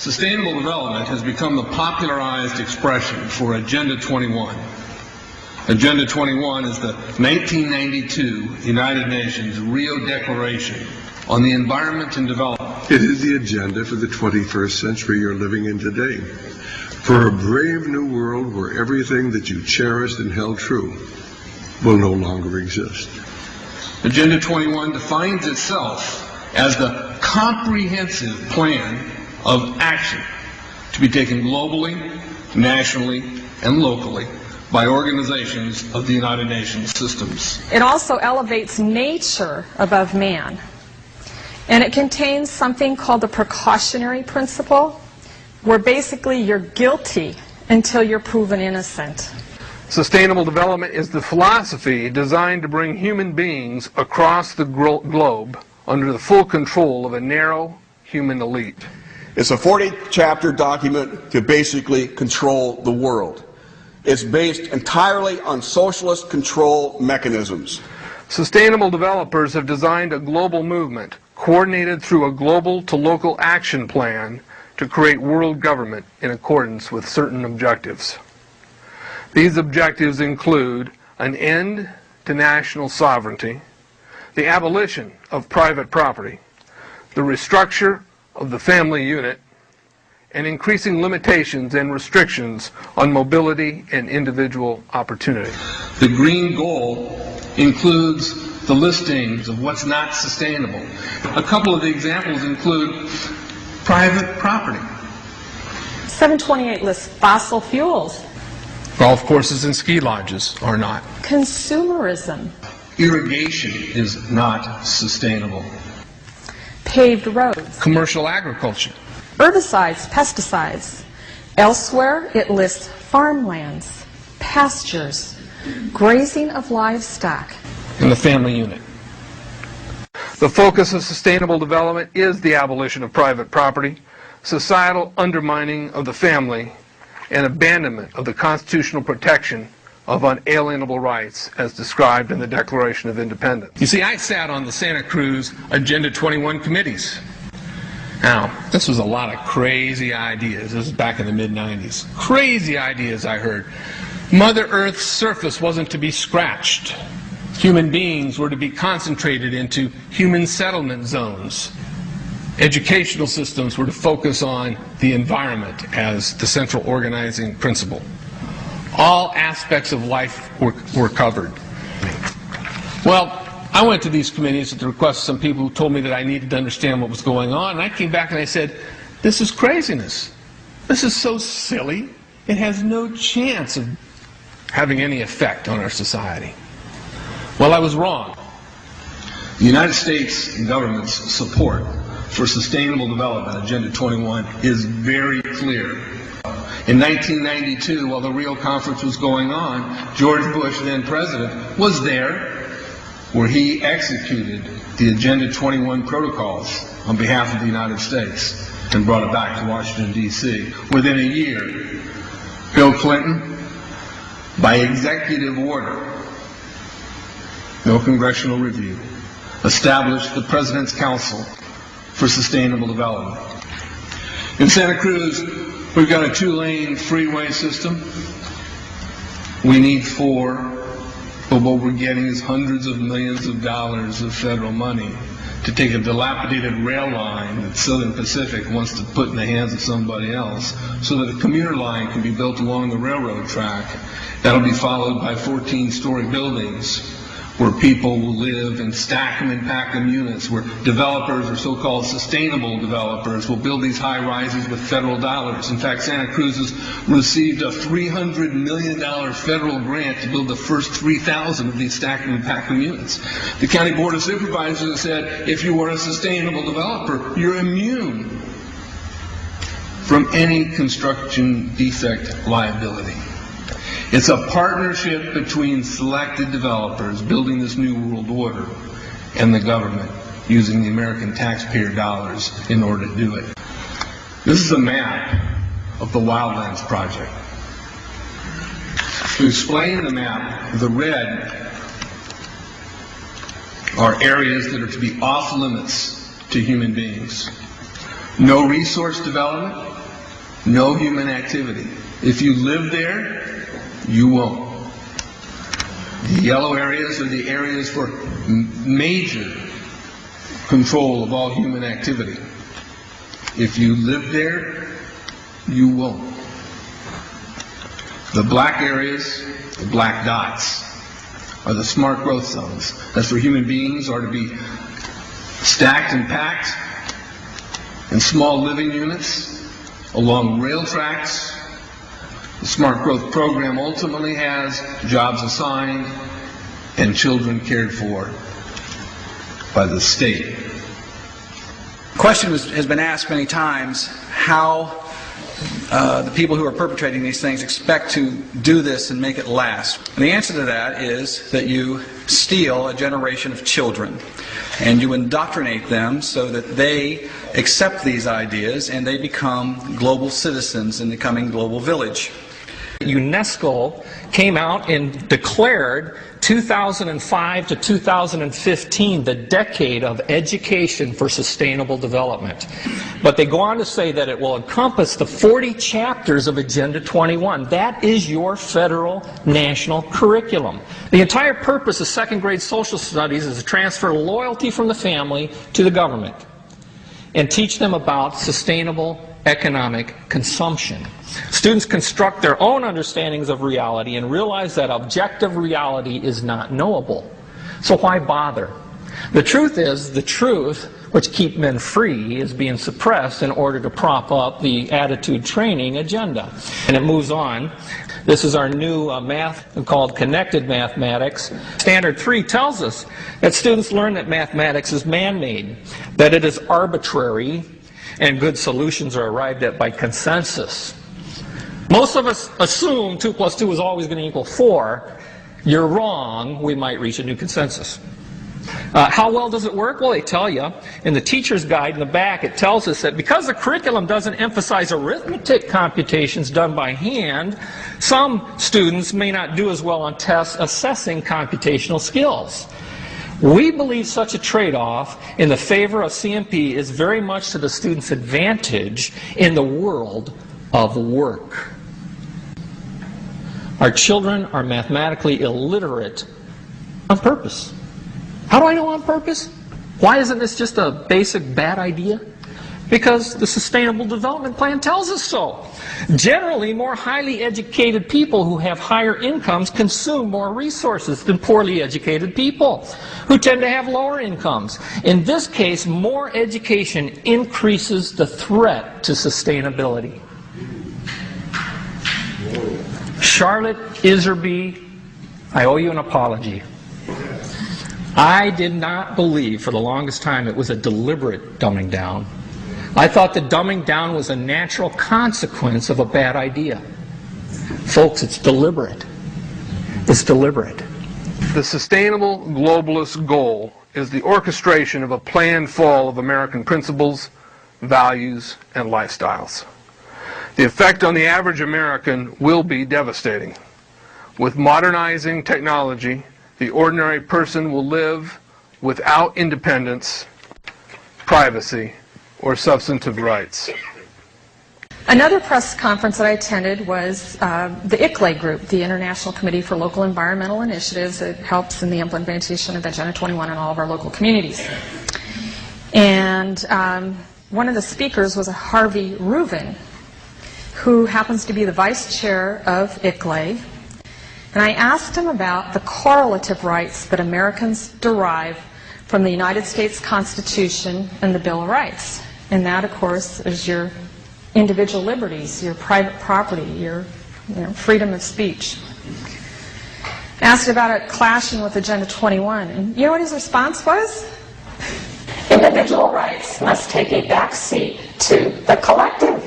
Sustainable development has become the popularized expression for Agenda 21. Agenda 21 is the 1992 United Nations Rio Declaration on the Environment and Development. It is the agenda for the 21st century you're living in today. For a brave new world where everything that you cherished and held true will no longer exist. Agenda 21 defines itself as the comprehensive plan of action to be taken globally, nationally, and locally by organizations of the United Nations systems. It also elevates nature above man. And it contains something called the precautionary principle, where basically you're guilty until you're proven innocent. Sustainable development is the philosophy designed to bring human beings across the globe under the full control of a narrow human elite. It's a 40-chapter document to basically control the world. It's based entirely on socialist control mechanisms. Sustainable developers have designed a global movement coordinated through a global to local action plan to create world government in accordance with certain objectives. These objectives include an end to national sovereignty, the abolition of private property, the restructure of the family unit, and increasing limitations and restrictions on mobility and individual opportunity. The green goal includes the listings of what's not sustainable. A couple of the examples include private property. 728 lists fossil fuels. Golf courses and ski lodges are not. Consumerism. Irrigation is not sustainable. Paved roads. Commercial agriculture. Herbicides, pesticides. Elsewhere, it lists farmlands, pastures, grazing of livestock. And the family unit. The focus of sustainable development is the abolition of private property, societal undermining of the family, and abandonment of the constitutional protection of unalienable rights as described in the Declaration of Independence. You see, I sat on the Santa Cruz Agenda 21 committees. Now, this was a lot of crazy ideas. This was back in the mid-90s. Crazy ideas I heard. Mother Earth's surface wasn't to be scratched. Human beings were to be concentrated into human settlement zones. Educational systems were to focus on the environment as the central organizing principle. All aspects of life were covered. Well, I went to these committees at the request of some people who told me that I needed to understand what was going on, and I came back and I said, this is craziness. This is so silly. It has no chance of having any effect on our society. Well, I was wrong. The United States government's support for Sustainable Development, Agenda 21, is very clear. In 1992, while the Rio Conference was going on, George Bush, then president, was there where he executed the Agenda 21 protocols on behalf of the United States and brought it back to Washington, D.C. Within a year, Bill Clinton, by executive order, no congressional review, established the President's Council for Sustainable Development. In Santa Cruz, we've got a 2-lane freeway system. We need 4. But what we're getting is hundreds of millions of dollars of federal money to take a dilapidated rail line that Southern Pacific wants to put in the hands of somebody else so that a commuter line can be built along the railroad track. That'll be followed by 14-story buildings where people will live and stack them and pack them units, where developers or so-called sustainable developers will build these high rises with federal dollars. In fact, Santa Cruz has received a $300 million federal grant to build the first 3,000 of these stack them and pack them units. The County Board of Supervisors has said, if you are a sustainable developer, you're immune from any construction defect liability. It's a partnership between selected developers building this new world order and the government using the American taxpayer dollars in order to do it. This is a map of the Wildlands Project. To explain the map, the red are areas that are to be off limits to human beings. No resource development, No human activity. If you live there, you won't. The yellow areas are the areas for major control of all human activity. If you live there, you won't. The black areas, the black dots, are the smart growth zones. That's where human beings are to be stacked and packed in small living units along rail tracks. The Smart Growth Program ultimately has jobs assigned and children cared for by the state. The question has been asked many times how the people who are perpetrating these things expect to do this and make it last. And the answer to that is that you steal a generation of children and you indoctrinate them so that they accept these ideas and they become global citizens in the coming global village. UNESCO came out and declared 2005 to 2015 the decade of education for sustainable development. But they go on to say that it will encompass the 40 chapters of Agenda 21. That is your federal national curriculum. The entire purpose of second grade social studies is to transfer loyalty from the family to the government and teach them about sustainable economic consumption. Students construct their own understandings of reality and realize that objective reality is not knowable. So why bother? The truth is, the truth which keep men free is being suppressed in order to prop up the attitude training agenda. And it moves on. This is our new math called connected mathematics. Standard 3 tells us that students learn that mathematics is man-made, that it is arbitrary, and good solutions are arrived at by consensus. Most of us assume 2 plus 2 is always going to equal 4. You're wrong. We might reach a new consensus. How well does it work? Well, they tell you. In the teacher's guide in the back, it tells us that because the curriculum doesn't emphasize arithmetic computations done by hand, some students may not do as well on tests assessing computational skills. We believe such a trade-off in the favor of CMP is very much to the student's advantage in the world of work. Our children are mathematically illiterate on purpose. How do I know on purpose? Why isn't this just a basic bad idea? Because the Sustainable Development Plan tells us so. Generally, more highly educated people who have higher incomes consume more resources than poorly educated people who tend to have lower incomes. In this case, more education increases the threat to sustainability. Charlotte Iserby, I owe you an apology. I did not believe for the longest time it was a deliberate dumbing down. I thought the dumbing down was a natural consequence of a bad idea. Folks, it's deliberate. It's deliberate. The sustainable globalist goal is the orchestration of a planned fall of American principles, values, and lifestyles. The effect on the average American will be devastating. With modernizing technology, the ordinary person will live without independence, privacy, or substantive rights. Another press conference that I attended was the ICLE group, the International Committee for Local Environmental Initiatives that helps in the implementation of Agenda 21 in all of our local communities. And one of the speakers was a Harvey Reuven, who happens to be the vice chair of ICLE. And I asked him about the correlative rights that Americans derive from the United States Constitution and the Bill of Rights. And that, of course, is your individual liberties, your private property, your freedom of speech. I asked about it clashing with Agenda 21. And you know what his response was? Individual rights must take a back seat to the collective.